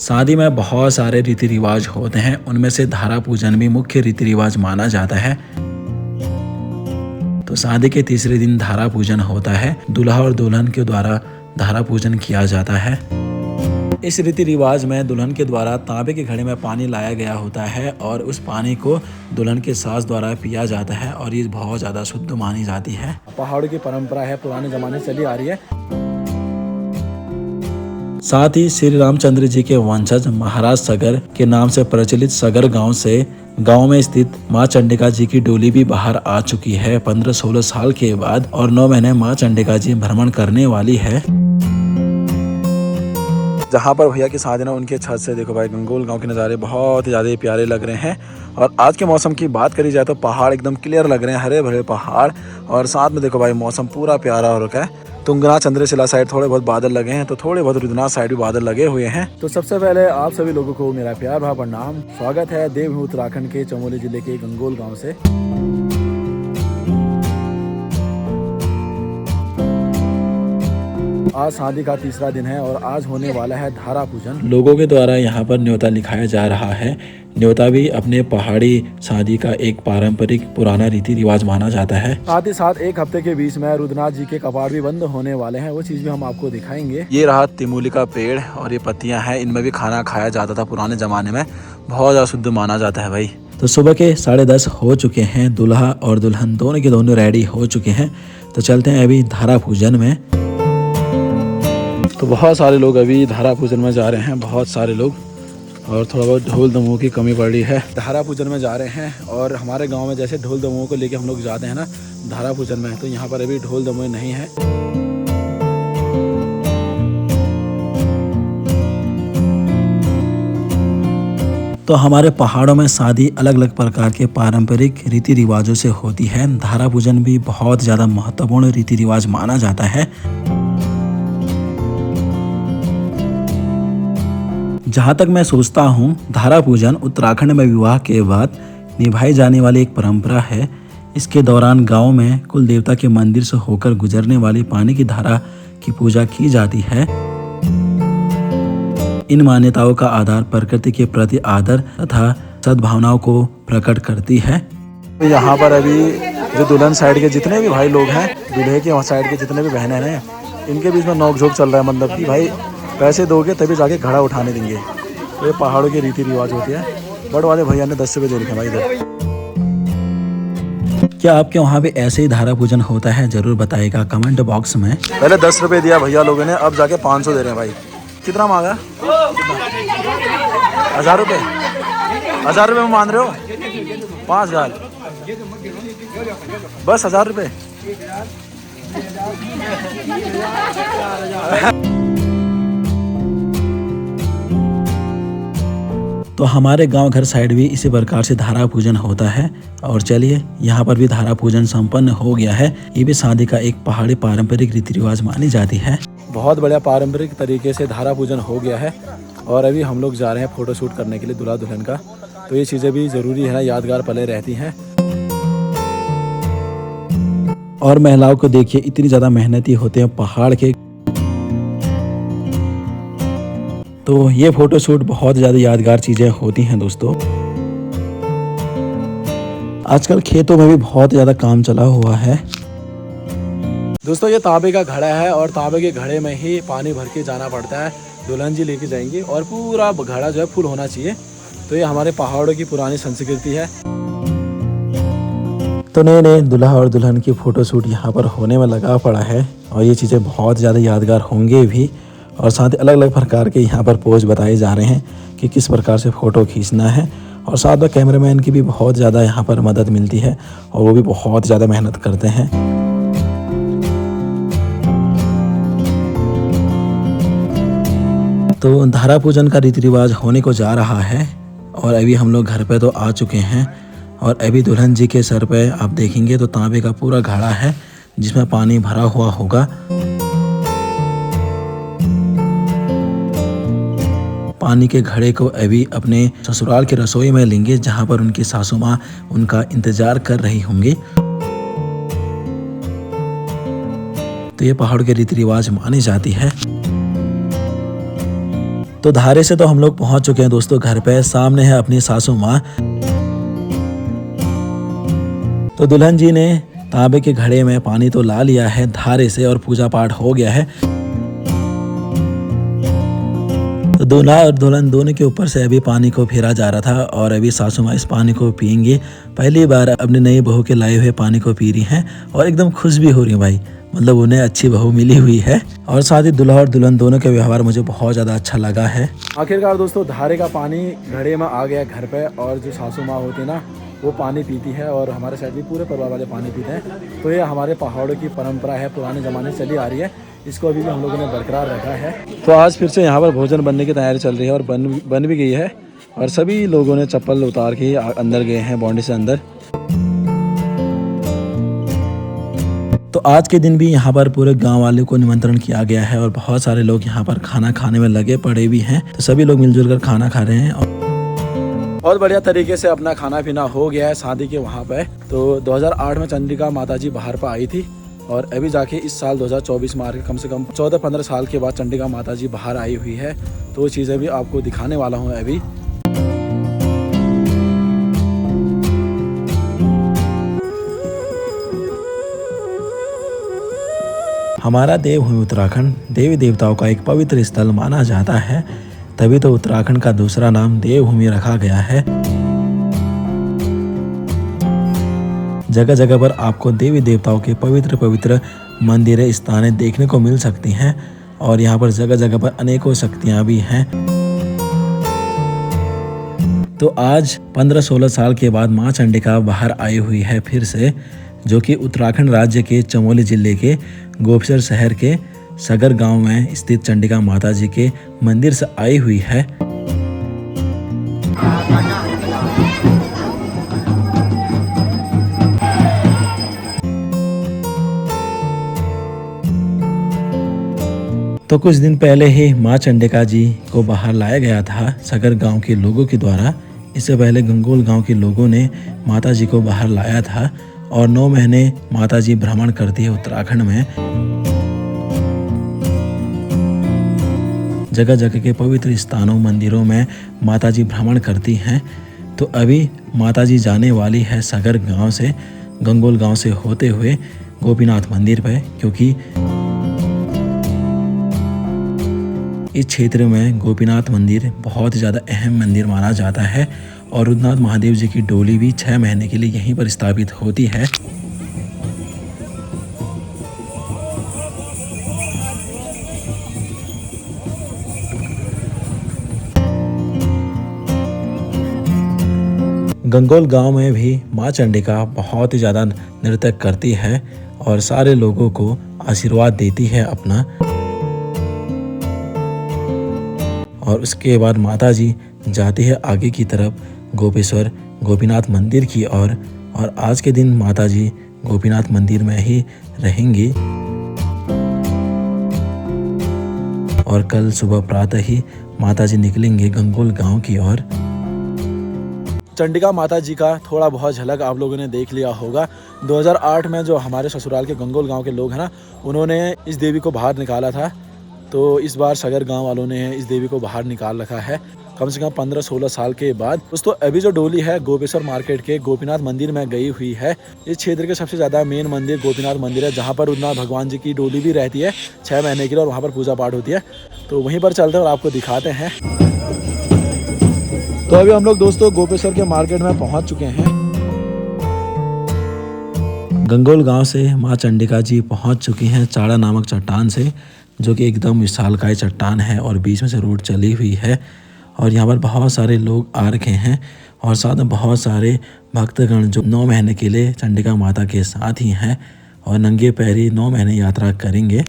शादी में बहुत सारे रीति रिवाज होते हैं, उनमें से धारा पूजन भी मुख्य रीति रिवाज माना जाता है। तो शादी के तीसरे दिन धारा पूजन होता है। दूल्हा और दुल्हन के द्वारा धारा पूजन किया जाता है। इस रीति रिवाज में दुल्हन के द्वारा तांबे के घड़े में पानी लाया गया होता है और उस पानी को दुल्हन के सास द्वारा पिया जाता है और ये बहुत ज़्यादा शुद्ध मानी जाती है। पहाड़ों की परंपरा है, पुराने जमाने से चली आ रही है। साथ ही श्री रामचंद्र जी के वंशज महाराज सगर के नाम से प्रचलित सगर गांव से गांव में स्थित मां चंडिका जी की डोली भी बाहर आ चुकी है 15-16 साल के बाद, और 9 महीने मां चंडिका जी भ्रमण करने वाली है। जहाँ पर भैया की शादी ना, उनके छत से देखो भाई गंगोल गांव के नज़ारे बहुत ही ज़्यादा प्यारे लग रहे हैं। और आज के मौसम की बात करी जाए तो पहाड़ एकदम क्लियर लग रहे हैं, हरे भरे पहाड़, और साथ में देखो भाई मौसम पूरा प्यारा हो रखा है। तुंगना चंद्रशिला साइड थोड़े बहुत बादल लगे हैं, तो थोड़े बहुत रुद्रनाथ साइड भी बादल लगे हुए हैं। तो सबसे पहले आप सभी लोगों को मेरा प्यार भरा प्रणाम। स्वागत है देवभूमि उत्तराखंड के चमोली जिले के गंगोल गाँव से। आज शादी का तीसरा दिन है और आज होने वाला है धारा पूजन। लोगों के द्वारा यहाँ पर न्योता लिखाया जा रहा है। न्योता भी अपने पहाड़ी शादी का एक पारंपरिक पुराना रीति रिवाज माना जाता है। साथ ही साथ एक हफ्ते के बीच में रुद्रनाथ जी के कपाट भी बंद होने वाले हैं, वो चीज भी हम आपको दिखाएंगे। ये रहा तिमूली का पेड़ और ये पत्तियां हैं, इनमें भी खाना खाया जाता था पुराने जमाने में, बहुत ज्यादा शुद्ध माना जाता है भाई। तो सुबह के 10:30 हो चुके हैं, दूल्हा और दुल्हन दोनों के दोनों रेडी हो चुके हैं। तो चलते हैं अभी धारा पूजन में। तो बहुत सारे लोग अभी धारा पूजन में जा रहे हैं, बहुत सारे लोग, और थोड़ा बहुत ढोल दमों की कमी पड़ रही है। धारा पूजन में जा रहे हैं और हमारे गांव में जैसे ढोल दमों को लेके हम लोग जाते हैं ना धारा पूजन में, तो यहाँ पर अभी ढोल दमों नहीं है। तो हमारे पहाड़ों में शादी अलग अलग प्रकार के पारंपरिक रीति रिवाजों से होती है। धारा पूजन भी बहुत ज़्यादा महत्वपूर्ण रीति रिवाज माना जाता है। जहाँ तक मैं सोचता हूँ, धारा पूजन उत्तराखंड में विवाह के बाद निभाई जाने वाली एक परंपरा है। इसके दौरान गांव में कुल देवता के मंदिर से होकर गुजरने वाली पानी की धारा की पूजा की जाती है। इन मान्यताओं का आधार प्रकृति के प्रति आदर तथा सद्भावनाओं को प्रकट करती है। यहाँ पर अभी जो दुल्हन साइड के जितने भी भाई लोग हैं, दूल्हे के साइड के जितने भी बहनें हैं, इनके बीच में नोकझोंक चल रहा है, मतलब कि भाई पैसे दोगे तभी जाके घड़ा उठाने देंगे। तो ये पहाड़ों के रीति रिवाज होते हैं। बड़ वाले भैया ने 10 रुपये दे रखे भाई इधर। क्या आपके वहाँ पे ऐसे ही धारा पूजन होता है? जरूर बताइएगा कमेंट बॉक्स में। पहले 10 रुपये दिया भैया लोगों ने, अब जाके 500 दे रहे हैं भाई। कितना मांगा? 1000 रुपये? 1000 रुपये में मान रहे हो? 5000 बस 1000 रुपये। तो हमारे गांव घर साइड भी इसी प्रकार से धारा पूजन होता है। और चलिए यहाँ पर भी धारा पूजन संपन्न हो गया है। ये भी शादी का एक पहाड़ी पारंपरिक रीति रिवाज मानी जाती है। बहुत बढ़िया पारंपरिक तरीके से धारा पूजन हो गया है और अभी हम लोग जा रहे हैं फोटो शूट करने के लिए दूल्हा दुल्हन का। तो ये चीज़ें भी ज़रूरी है ना, यादगार पले रहती हैं। और महिलाओं को देखिए, इतनी ज़्यादा मेहनती होते हैं पहाड़ के। तो ये फोटो शूट बहुत ज़्यादा यादगार चीज़ें होती हैं दोस्तों। आजकल खेतों में भी बहुत ज़्यादा काम चला हुआ है। दोस्तों ये तांबे का घड़ा है और तांबे के घड़े में ही पानी भर के जाना पड़ता है। दुल्हन जी लेके जाएंगी और पूरा घड़ा जो है फुल होना चाहिए। तो ये हमारे पहाड़ों की पुरानी संस्कृति है। तो नए दूल्हा और दुल्हन की फ़ोटो शूट यहाँ पर होने में लगा पड़ा है और ये चीज़ें बहुत ज़्यादा यादगार होंगे भी। और साथ ही अलग अलग प्रकार के यहाँ पर पोज बताए जा रहे हैं कि किस प्रकार से फ़ोटो खींचना है। और साथ में कैमरामैन की भी बहुत ज़्यादा यहाँ पर मदद मिलती है और वो भी बहुत ज़्यादा मेहनत करते हैं। तो धारा पूजन का रीति रिवाज होने को जा रहा है और अभी हम लोग घर पे तो आ चुके हैं। और अभी दुल्हन जी के सर पे आप देखेंगे तो तांबे का पूरा घड़ा है जिसमें पानी भरा हुआ होगा। पानी के घड़े को अभी अपने ससुराल की रसोई में लेंगे जहां पर उनकी सासू माँ उनका इंतजार कर रही होंगी। तो ये पहाड़ के रीति रिवाज मानी जाती है। तो धारे से तो हम लोग पहुंच चुके हैं दोस्तों घर पे। सामने है अपनी सासू माँ। तो दुल्हन जी ने तांबे के घड़े में पानी तो ला लिया है धारे से और पूजा पाठ हो गया है। तो दूल्हा और दुल्हन दोनों के ऊपर से अभी पानी को फेरा जा रहा था और अभी सासू माँ इस पानी को पियेंगी। पहली बार अपने नई बहू के लाए हुए पानी को पी रही हैं और एकदम खुश भी हो रही है भाई, मतलब उन्हें अच्छी बहू मिली हुई है। और साथ ही दूल्हा और दुल्हन दोनों का व्यवहार मुझे बहुत ज़्यादा अच्छा लगा है। आखिरकार दोस्तों धारे का पानी घड़े में आ गया घर पे और जो सासू माँ होती है ना वो पानी पीती है और हमारे साइड भी पूरे परिवार वाले पानी पीते हैं। तो ये हमारे पहाड़ों की परंपरा है, पुराने ज़माने से चली आ रही है, इसको अभी भी हम लोगों ने बरकरार रखा है। तो आज फिर से यहाँ पर भोजन बनने की तैयारी चल रही है और बन भी गई है और सभी लोगों ने चप्पल उतार के अंदर गए हैं बाउंड्री से अंदर। तो आज के दिन भी यहाँ पर पूरे गांव वालों को निमंत्रण किया गया है और बहुत सारे लोग यहाँ पर खाना खाने में लगे पड़े भी हैं। तो सभी लोग मिलजुल कर खाना खा रहे हैं और बहुत बढ़िया तरीके से अपना खाना पीना हो गया है शादी के वहाँ पे। तो 2008 में चंडिका माता जी बाहर पर आई थी और अभी जाके इस साल 2024 में कम से कम 14-15 साल के बाद चंडिका माता जी बाहर आई हुई है। तो वो चीज़ें भी आपको दिखाने वाला हूँ अभी। हमारा देवभूमि उत्तराखंड देवी देवताओं का एक पवित्र स्थल माना जाता है, तभी तो उत्तराखंड का दूसरा नाम देवभूमि रखा गया है। जगह जगह पर आपको देवी देवताओं के पवित्र पवित्र मंदिरें स्थानें देखने को मिल सकती हैं और यहाँ पर जगह जगह पर अनेकों शक्तियाँ भी हैं। तो आज 15-16 साल के बाद माँ चंडिका बाहर आई हुई है फिर से, जो कि उत्तराखंड राज्य के चमोली जिले के गोपसर शहर के सगर गांव में स्थित चंडिका माता जी के मंदिर से आई हुई है। तो कुछ दिन पहले ही माँ चंडिका जी को बाहर लाया गया था सगर गांव के लोगों के द्वारा। इससे पहले गंगोल गांव के लोगों ने माता जी को बाहर लाया था और 9 महीने माता जी भ्रमण करती है उत्तराखंड में। जगह जगह के पवित्र स्थानों मंदिरों में माता जी भ्रमण करती हैं। तो अभी माता जी जाने वाली है सगर गांव से, गंगोल गांव से होते हुए गोपीनाथ मंदिर पे, क्योंकि इस क्षेत्र में गोपीनाथ मंदिर बहुत ही ज़्यादा अहम मंदिर माना जाता है और रुद्रनाथ महादेव जी की डोली भी 6 महीने के लिए यहीं पर स्थापित होती है। गंगोल गांव में भी माँ चंडिका बहुत ही ज़्यादा नृत्य करती है और सारे लोगों को आशीर्वाद देती है अपना। और उसके बाद माता जी जाती है आगे की तरफ गोपेश्वर गोपीनाथ मंदिर की ओर और आज के दिन माता जी गोपीनाथ मंदिर में ही रहेंगी और कल सुबह प्रातः ही माता जी निकलेंगे गंगोल गांव की ओर। चंडिका माता जी का थोड़ा बहुत झलक आप लोगों ने देख लिया होगा। 2008 में जो हमारे ससुराल के गंगोल गांव के लोग हैं ना, उन्होंने इस देवी को बाहर निकाला था। तो इस बार सगर गांव वालों ने इस देवी को बाहर निकाल रखा है कम से कम 15-16 साल के बाद। दोस्तों अभी जो डोली है गोपेश्वर मार्केट के गोपीनाथ मंदिर में गई हुई है। इस क्षेत्र के सबसे ज़्यादा मेन मंदिर गोपीनाथ मंदिर है, जहाँ पर रुद्रनाथ भगवान जी की डोली भी रहती है 6 महीने के लिए और वहाँ पर पूजा पाठ होती है। तो वहीं पर चलते हैं और आपको दिखाते हैं। तो अभी हम लोग दोस्तों गोपेश्वर के मार्केट में पहुँच चुके हैं। गंगोल गांव से माँ चंडिका जी पहुँच चुकी हैं चाड़ा नामक चट्टान से, जो कि एकदम विशालकाय चट्टान है और बीच में से रोड चली हुई है। और यहाँ पर बहुत सारे लोग आ रखे हैं और साथ में बहुत सारे भक्तगण जो 9 महीने के लिए चंडिका माता के साथ ही हैं और नंगे पैरी 9 महीने यात्रा करेंगे।